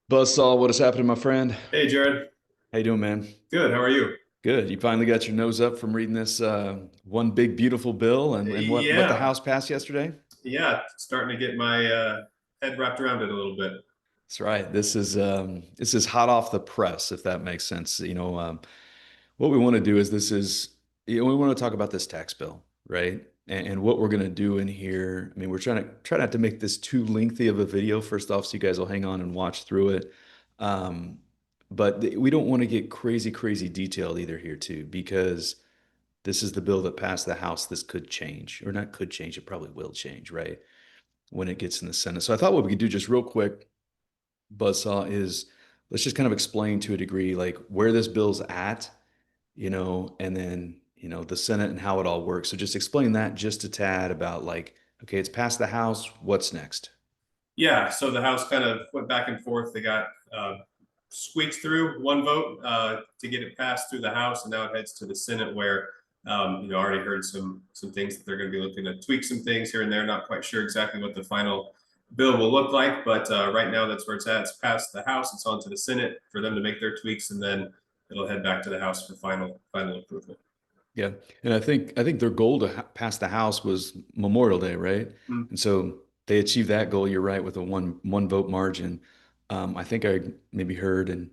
Buzzsaw, what is happening, my friend? Hey Jared, How you doing, man? good. How are you? Good. You finally got your nose up from reading this one big beautiful bill and what the Yeah, House passed yesterday? yeah, starting to get my head wrapped around it a little bit. That's right. This is hot off the press, if that makes sense. What we want to do is we want to talk about this tax bill, right? And what we're going to do in here. I mean, we're try not to make this too lengthy of a video, first off, so you guys will hang on and watch through it. Um, but we don't want to get crazy, crazy detailed either here too, because this is the bill that passed the House. This could change, or not could change, it probably will change, right? When it gets in the Senate. So I thought what we could do just real quick, Buzzsaw, is let's just kind of explain to a degree like where this bill's at, and then, the Senate and how it all works. So just explain that just a tad about like, okay, it's passed the House, what's next? Yeah, so the House kind of went back and forth. They got squeaked through one vote to get it passed through the House, and now it heads to the Senate, where I already heard some things that they're going to be looking to tweak some things here and there. Not quite sure exactly what the final bill will look like, but right now that's where it's at. It's passed the House. It's on to the Senate for them to make their tweaks, and then it'll head back to the House for final approval. Yeah. And I think their goal to pass the House was Memorial Day, right? Mm. And so they achieved that goal, you're right, with a one vote margin. I think I maybe heard and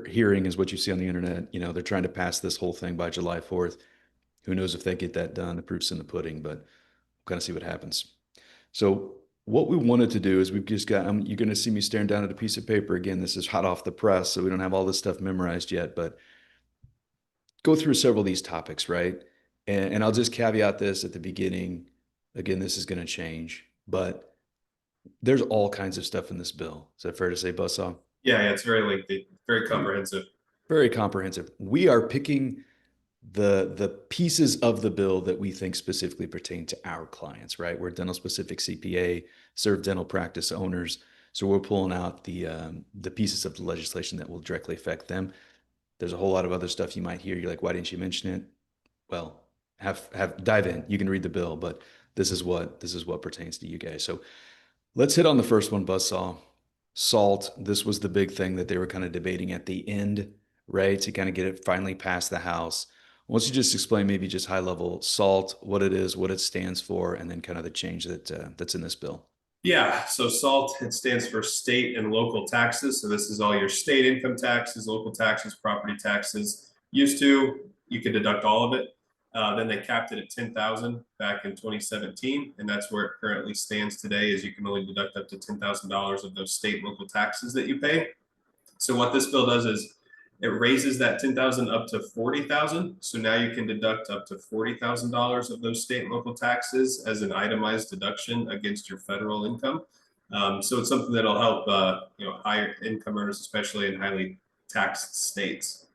hearing is what you see on the internet. They're trying to pass this whole thing by July 4th. Who knows if they get that done? The proof's in the pudding, but we'll kind of see what happens. So what we wanted to do is we've just got, you're going to see me staring down at a piece of paper again. This is hot off the press, so we don't have all this stuff memorized yet, but go through several of these topics, right? And I'll just caveat this at the beginning. Again, this is going to change, but there's all kinds of stuff in this bill. Is that fair to say, Buzzsaw? Yeah, yeah, it's very lengthy, very comprehensive. Very comprehensive. We are picking the pieces of the bill that we think specifically pertain to our clients, right? We're dental specific CPA, serve dental practice owners. So we're pulling out the pieces of the legislation that will directly affect them. There's a whole lot of other stuff you might hear. You're like, why didn't you mention it? Well, have dive in. You can read the bill, but this is what pertains to you guys. So let's hit on the first one, Buzzsaw. SALT. This was the big thing that they were kind of debating at the end, right? To kind of get it finally past the House. Once you just explain maybe just high level SALT, what it is, what it stands for, and then kind of the change that's in this bill. Yeah, so SALT, it stands for state and local taxes. So this is all your state income taxes, local taxes, property taxes. Used to, you could deduct all of it. Then they capped it at 10,000 back in 2017, and that's where it currently stands today. Is you can only deduct up to $10,000 of those state and local taxes that you pay. So what this bill does is it raises that 10,000 up to 40,000. So now you can deduct up to $40,000 of those state and local taxes as an itemized deduction against your federal income. So it's something that'll help higher income earners, especially in highly taxed states.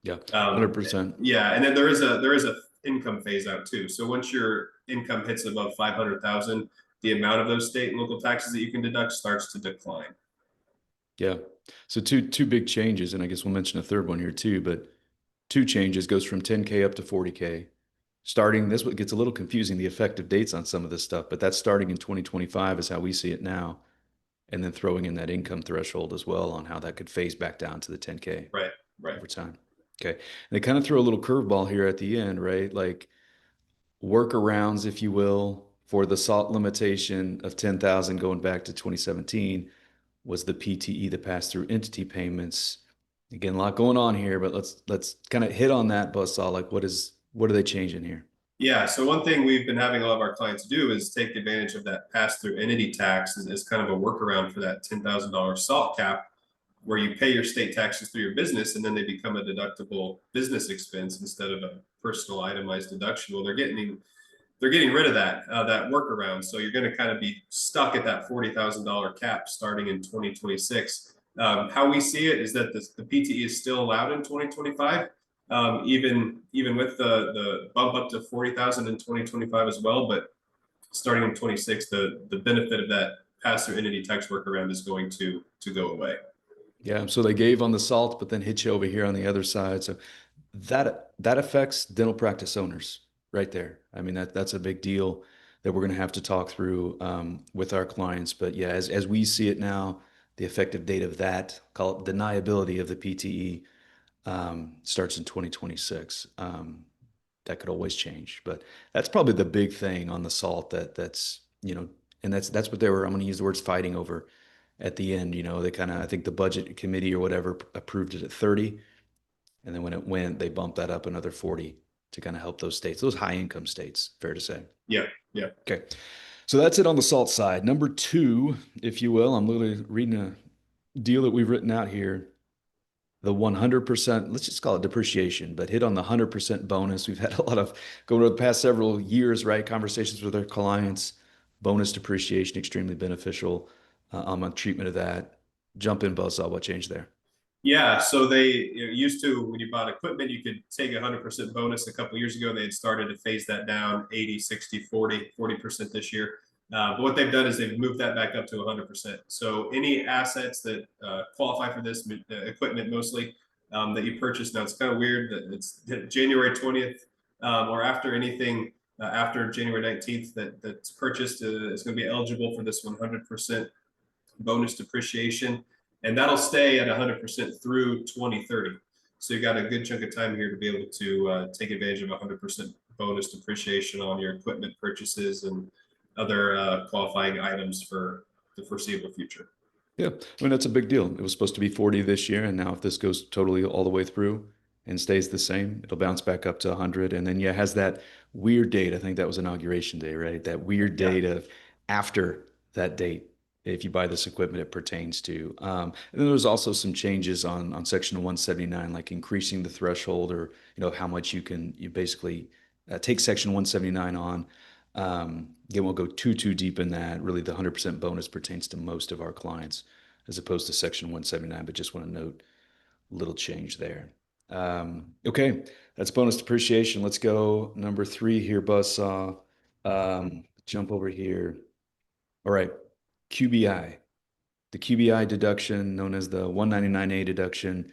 Yeah, 100%. Yeah, and then there is a income phase out too. So once your income hits above 500,000, the amount of those state and local taxes that you can deduct starts to decline. Yeah. So two big changes, and I guess we'll mention a third one here too, but two changes goes from 10K up to 40K. Starting this what gets a little confusing, the effective dates on some of this stuff, but that's starting in 2025 is how we see it now. And then throwing in that income threshold as well on how that could phase back down to the 10K Right, right. over time. Okay. And they kind of throw a little curveball here at the end, right? Like workarounds, if you will, for the SALT limitation of 10,000 going back to 2017 was the PTE, the pass-through entity payments. Again, a lot going on here, but let's kind of hit on that buzzsaw. Like what are they changing here? Yeah, so one thing we've been having a lot of our clients do is take advantage of that pass-through entity tax as kind of a workaround for that $10,000 SALT cap, where you pay your state taxes through your business and then they become a deductible business expense instead of a personal itemized deduction. Well, they're getting rid of that workaround. So you're going to kind of be stuck at that $40,000 cap starting in 2026. How we see it is that the PTE is still allowed in 2025, even with the bump up to 40,000 in 2025 as well. But starting in 26, the benefit of that pass-through entity tax workaround is going to go away. Yeah, so they gave on the salt, but then hit you over here on the other side. So that affects dental practice owners right there. I mean that's a big deal that we're going to have to talk through with our clients. But yeah, as we see it now, the effective date of that, call it deniability of the PTE, starts in 2026. That could always change, but that's probably the big thing on the salt that's, and that's what they were, I'm going to use the words fighting over at the end. They kind of, I think the budget committee or whatever approved it at 30. And then when it went, they bumped that up another 40 to kind of help those states, those high income states, fair to say. Yeah, yeah. Okay. So that's it on the salt side. Number two, if you will, I'm literally reading a deal that we've written out here. The 100%, let's just call it depreciation, but hit on the 100% bonus. We've had a lot of, going over the past several years, right? Conversations with our clients, bonus depreciation, extremely beneficial on treatment of that. Jump in, Buzzsaw, what changed there? Yeah, so they used to, when you bought equipment, you could take 100% bonus. A couple years ago, they had started to phase that down 80, 60, 40% this year. But what they've done is they've moved that back up to 100%. So any assets that qualify for this equipment mostly that you purchase, now it's kind of weird that it's January 20th or after anything after January 19th that's purchased is going to be eligible for this 100% bonus depreciation, and that'll stay at 100% through 2030. So you got a good chunk of time here to be able to take advantage of 100% bonus depreciation on your equipment purchases and other qualifying items for the foreseeable future. Yeah, I mean, that's a big deal. It was supposed to be 40 this year, and now if this goes totally all the way through and stays the same, it'll bounce back up to 100. And then, yeah, it has that weird date. I think that was inauguration day, right? That weird Yeah. date of after that date, if you buy this equipment, it pertains to. And then there's also some changes on Section 179, like increasing the threshold or, how much you basically take Section 179 on. Again, we'll go too deep in that. Really, the 100% bonus pertains to most of our clients as opposed to Section 179, but just want to note a little change there. Okay, that's bonus depreciation. Let's go number three here, Buzzsaw. Jump over here. All right, QBI. The QBI deduction, known as the 199A deduction.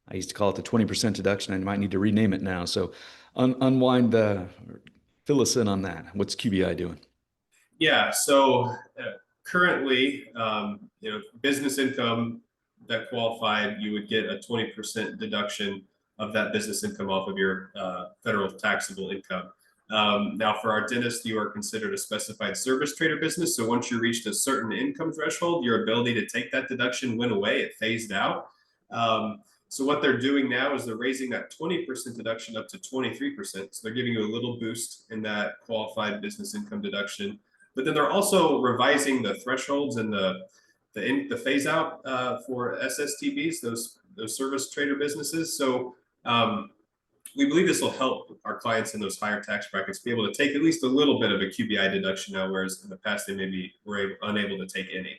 I used to call it the 20% deduction. I might need to rename it now. So unwind fill us in on that. What's QBI doing? Yeah, so currently, business income that qualified, you would get a 20% deduction of that business income off of your federal taxable income. Now, for our dentist, you are considered a specified service trader business. So once you reached a certain income threshold, your ability to take that deduction went away. It phased out. So what they're doing now is they're raising that 20% deduction up to 23%. So they're giving you a little boost in that qualified business income deduction. But then they're also revising the thresholds and the phase out for SSTBs, those service trader businesses. So we believe this will help our clients in those higher tax brackets be able to take at least a little bit of a QBI deduction now, whereas in the past they maybe were unable to take any.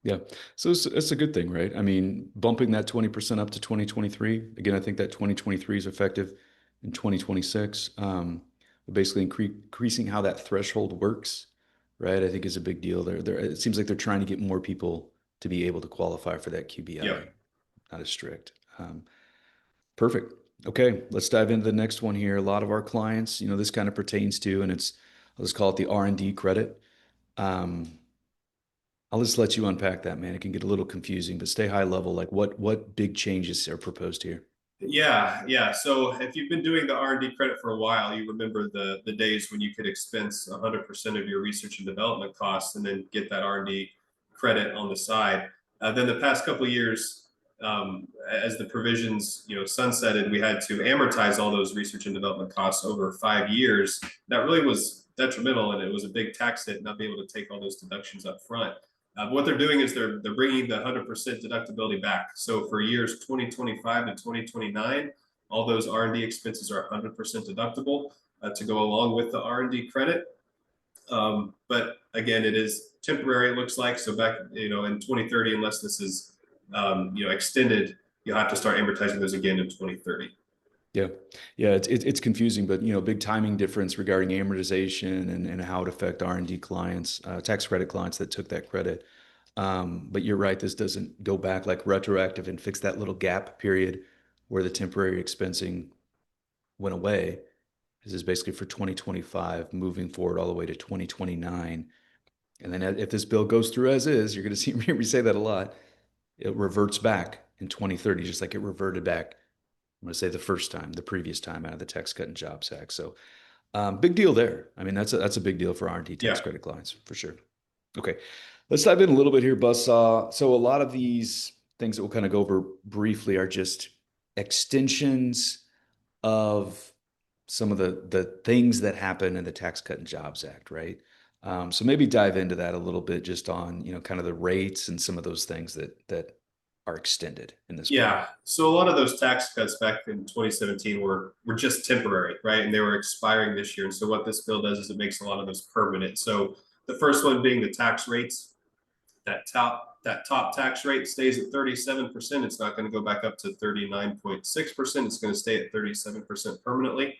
Yeah. So it's a good thing, right? I mean, bumping that 20% up to 2023. Again, I think that 2023 is effective in 2026. Basically increasing how that threshold works, right? I think is a big deal. It seems like they're trying to get more people to be able to qualify for that QBI. Yep. Not as strict. Perfect. Okay, let's dive into the next one here. A lot of our clients, this kind of pertains to, and let's call it the R&D credit. I'll just let you unpack that, man. It can get a little confusing, but stay high level. Like what big changes are proposed here? Yeah. So if you've been doing the R&D credit for a while, you remember the days when you could expense 100% of your research and development costs and then get that R&D credit on the side. Then the past couple of years, as the provisions sunsetted, we had to amortize all those research and development costs over 5 years. That really was detrimental, and it was a big tax hit not being able to take all those deductions up front. What they're doing is they're bringing the 100% deductibility back. So for years 2025 to 2029, all those R&D expenses are 100% deductible to go along with the R&D credit. But again, it is temporary, it looks like. So back, in 2030, unless this is, extended, you'll have to start amortizing those again in 2030. Yeah. It's confusing, but big timing difference regarding amortization and how it affect R&D clients, tax credit clients that took that credit. But you're right, this doesn't go back like retroactive and fix that little gap period where the temporary expensing went away. This is basically for 2025, moving forward all the way to 2029. And then if this bill goes through as is, you're going to see me say that a lot. it reverts back in 2030, just like it reverted back. I'm going to say the previous time out of the Tax Cut and Jobs Act. So big deal there. I mean, that's a big deal for R&D tax Yeah. credit clients for sure. Okay, let's dive in a little bit here, Buzzsaw. So a lot of these things that we'll kind of go over briefly are just extensions of some of the things that happen in the Tax Cut and Jobs Act, right? So maybe dive into that a little bit, just on kind of the rates and some of those things that are extended in this bill. Yeah. So a lot of those tax cuts back in 2017 were just temporary, right? And they were expiring this year. And so what this bill does is it makes a lot of those permanent. So the first one being the tax rates, that top tax rate stays at 37%. It's not going to go back up to 39.6%. It's going to stay at 37% permanently.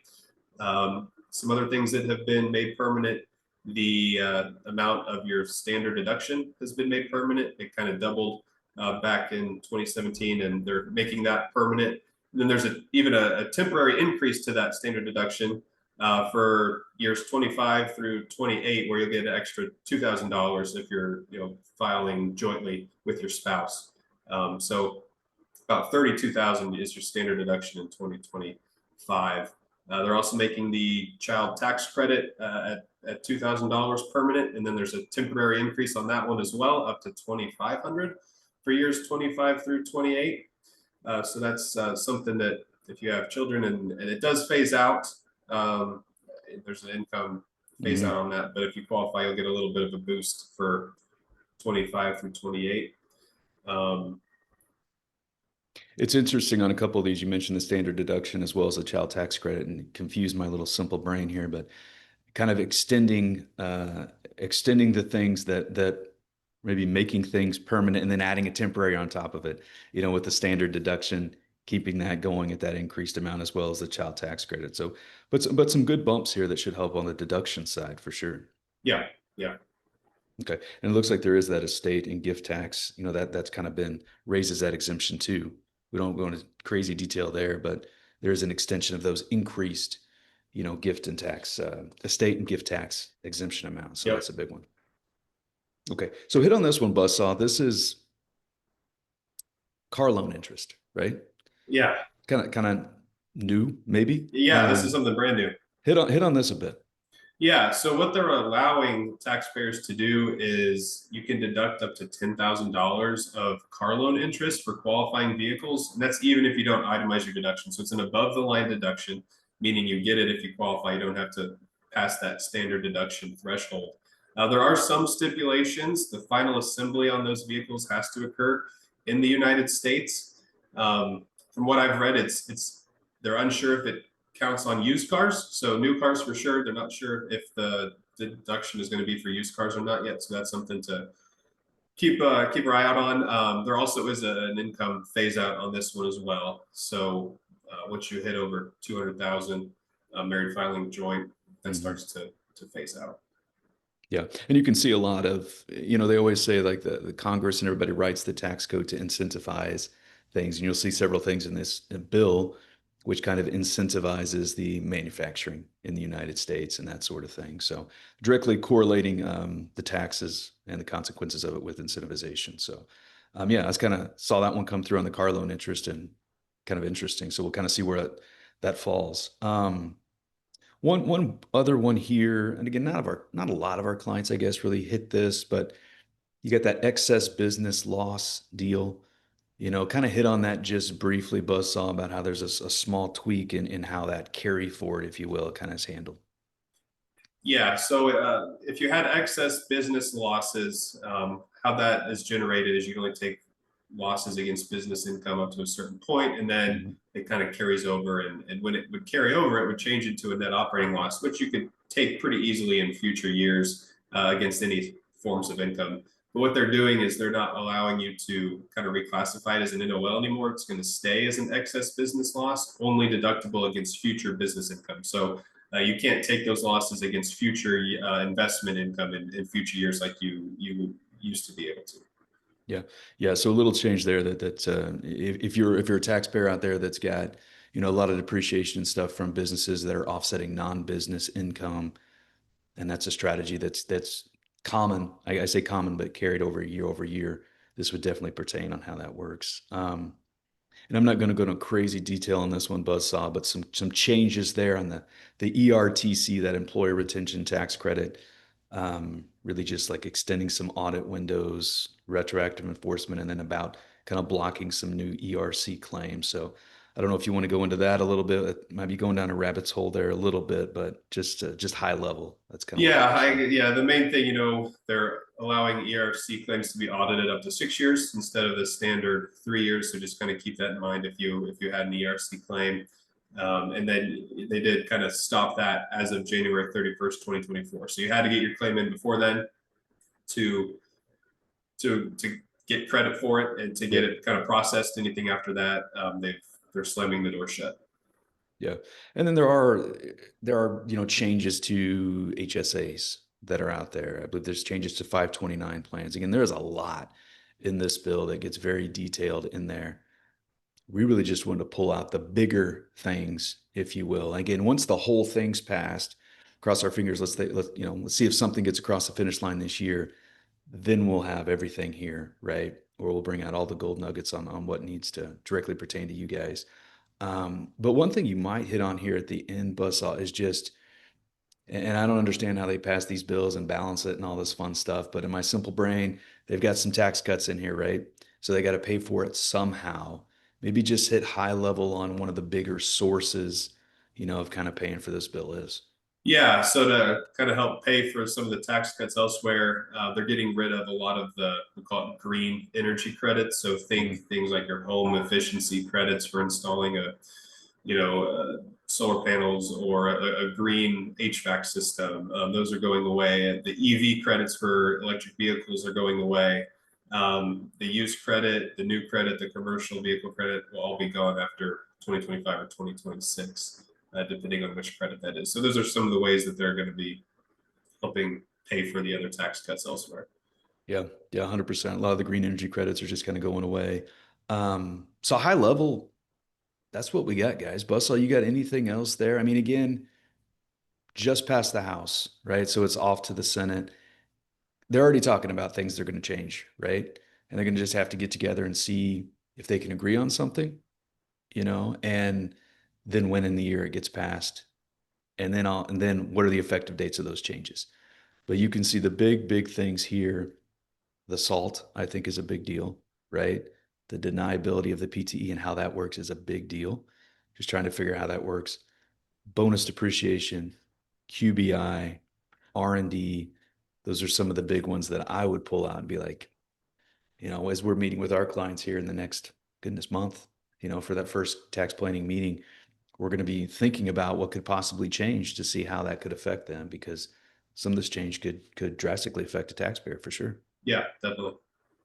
Some other things that have been made permanent, the amount of your standard deduction has been made permanent. It kind of doubled back in 2017, and they're making that permanent. And then there's even a temporary increase to that standard deduction for years 25 through 28, where you'll get an extra $2,000 if you're filing jointly with your spouse. So about 32,000 is your standard deduction in 2025. They're also making the child tax credit at $2,000 permanent, and then there's a temporary increase on that one as well, up to 2,500 for years 25 through 28. So that's something that if you have children, and it does phase out, there's an income phase out on that. But if you qualify, you'll get a little bit of a boost for 25 through 28. It's interesting on a couple of these. You mentioned the standard deduction as well as the child tax credit, and confused my little simple brain here, but kind of extending the things that maybe making things permanent and then adding a temporary on top of it, with the standard deduction, keeping that going at that increased amount, as well as the child tax credit. So, but some good bumps here that should help on the deduction side for sure. Yeah, yeah. Okay. And it looks like there is that estate and gift tax, that's kind of been raises that exemption too. We don't go into crazy detail there, but there is an extension of those increased, gift and tax, estate and gift tax exemption amounts. So Yep. that's a big one. Okay. So hit on this one, Buzzsaw. This is car loan interest, right? Yeah. Kind of new, maybe. Yeah, this is something brand new. Hit on this a bit. Yeah, so what they're allowing taxpayers to do is you can deduct up to $10,000 of car loan interest for qualifying vehicles. And that's even if you don't itemize your deduction. So it's an above the line deduction, meaning you get it if you qualify. You don't have to pass that standard deduction threshold. There are some stipulations. The final assembly on those vehicles has to occur in the United States. From what I've read, they're unsure if it counts on used cars. So new cars for sure. They're not sure if the deduction is going to be for used cars or not yet. So that's something to keep our eye out on. There also is an income phase out on this one as well. So once you hit over 200,000 married filing joint, that starts to phase out. Yeah. And you can see a lot of, they always say like the Congress and everybody writes the tax code to incentivize things. And you'll see several things in this bill which kind of incentivizes the manufacturing in the United States and that sort of thing. So directly correlating the taxes and the consequences of it with incentivization. So yeah, I kind of saw that one come through on the car loan interest, and kind of interesting. So we'll kind of see where that falls. One other one here, and again, not a lot of our clients, I guess, really hit this, but you got that excess business loss deal. Kind of hit on that just briefly, Buzzsaw, about how there's a small tweak in how that carry forward, if you will, kind of is handled. Yeah, so if you had excess business losses, how that is generated is you can only take losses against business income up to a certain point, and then it kind of carries over. And when it would carry over, it would change into a net operating loss, which you could take pretty easily in future years against any forms of income. But what they're doing is they're not allowing you to kind of reclassify it as an NOL anymore. It's going to stay as an excess business loss, only deductible against future business income. So you can't take those losses against future investment income in future years like you used to be able to. Yeah, yeah. So a little change there. If you're a taxpayer out there that's got a lot of depreciation and stuff from businesses that are offsetting non-business income, and that's a strategy that's common. I say common, but carried over year, this would definitely pertain on how that works. And I'm not going to go into crazy detail on this one, Buzzsaw, but some changes there on the ERTC, that employer retention tax credit. Really just like extending some audit windows, retroactive enforcement, and then about kind of blocking some new ERC claims. So I don't know if you want to go into that a little bit. It might be going down a rabbit's hole there a little bit, but just high level. That's kind of what Yeah, we're seeing. yeah. The main thing, they're allowing ERC claims to be audited up to 6 years instead of the standard 3 years. So just kind of keep that in mind if you had an ERC claim. And then they did kind of stop that as of January 31st, 2024. So you had to get your claim in before then to to get credit for it and to get Yep. it kind of processed. Anything after that, they're slamming the door shut. Yeah. And then there are changes to HSAs that are out there. I believe there's changes to 529 plans. Again, there's a lot in this bill that gets very detailed in there. We really just want to pull out the bigger things, if you will. Again, once the whole thing's passed, cross our fingers, let's see if something gets across the finish line this year, then we'll have everything here, right? Or we'll bring out all the gold nuggets on what needs to directly pertain to you guys. But one thing you might hit on here at the end, Buzzsaw, is just, and I don't understand how they pass these bills and balance it and all this fun stuff, but in my simple brain, they've got some tax cuts in here, right? So they got to pay for it somehow. Maybe just hit high level on one of the bigger sources, of kind of paying for this bill is. Yeah, so to kind of help pay for some of the tax cuts elsewhere, they're getting rid of a lot of the, we call it green energy credits. So think Mhm. things like your home efficiency credits for installing solar panels or a green HVAC system. Those are going away. The EV credits for electric vehicles are going away. The use credit, the new credit, the commercial vehicle credit will all be gone after 2025 or 2026, depending on which credit that is. So those are some of the ways that they're going to be helping pay for the other tax cuts elsewhere. Yeah, yeah, 100%. A lot of the green energy credits are just kind of going away. So high level, that's what we got, guys. Buzzsaw, you got anything else there? I mean, again, just passed the House, right? So it's off to the Senate. They're already talking about things they're going to change, right? And they're going to just have to get together and see if they can agree on something, and then when in the year it gets passed, and then what are the effective dates of those changes? But you can see the big things here. The SALT, I think, is a big deal, right? The deniability of the PTE and how that works is a big deal. Just trying to figure out how that works. Bonus depreciation, QBI, R&D, those are some of the big ones that I would pull out and be like, as we're meeting with our clients here in the next, goodness, month, for that first tax planning meeting, we're going to be thinking about what could possibly change to see how that could affect them, because some of this change could drastically affect a taxpayer for sure. Yeah, definitely.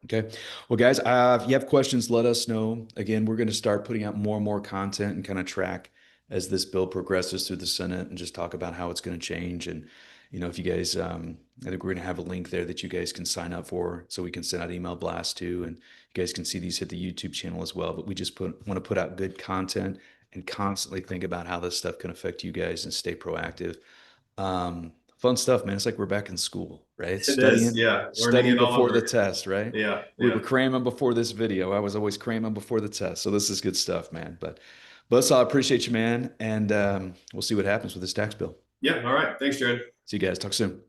Okay. Well, guys, if you have questions, let us know. Again, we're going to start putting out more and more content and kind of track as this bill progresses through the Senate and just talk about how it's going to change. And, if you guys, I think we're going to have a link there that you guys can sign up for so we can send out email blasts too. And you guys can see these hit the YouTube channel as well. But we just want to put out good content and constantly think about how this stuff can affect you guys and stay proactive. Fun stuff, man. It's like we're back in school, right? It is. Studying, Yeah. Learning studying it all before the over. test, right? Yeah. We were Yeah. cramming before this video. I was always cramming before the test. So this is good stuff, man. But I appreciate you, man. And we'll see what happens with this tax bill. Yeah. All right. Thanks, Jared. See you guys. Talk soon.